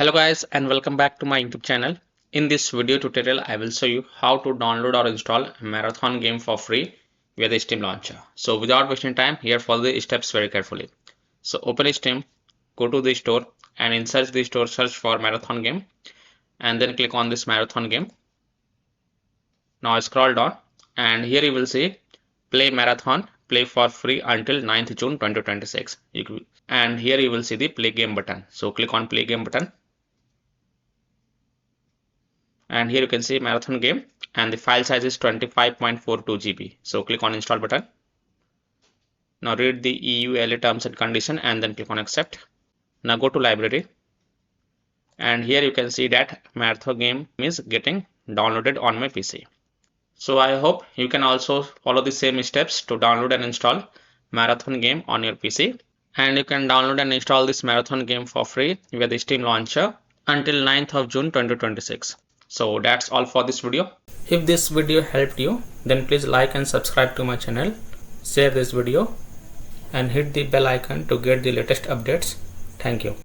Hello guys and welcome back to my YouTube channel. In this video tutorial I will show you how to download or install a Marathon game for free via the Steam launcher. So without wasting time, here follow the steps very carefully. So open Steam, go to the store and inside the store search for Marathon game and then click on this Marathon game. Now scroll down and here you will see Play Marathon, play for free until 9th June 2026. And here you will see the play game button. So click on play game button. And here you can see Marathon game and the file size is 25.42 GB. So click on install button. Now read the EULA terms and condition and then click on accept. Now go to library and here you can see that Marathon game is getting downloaded on my PC. So I hope you can also follow the same steps to download and install Marathon game on your PC. And you can download and install this Marathon game for free via the Steam launcher until 9th of June 2026. So that's all for this video. If this video helped you, then please like and subscribe to my channel, share this video and hit the bell icon to get the latest updates. Thank you.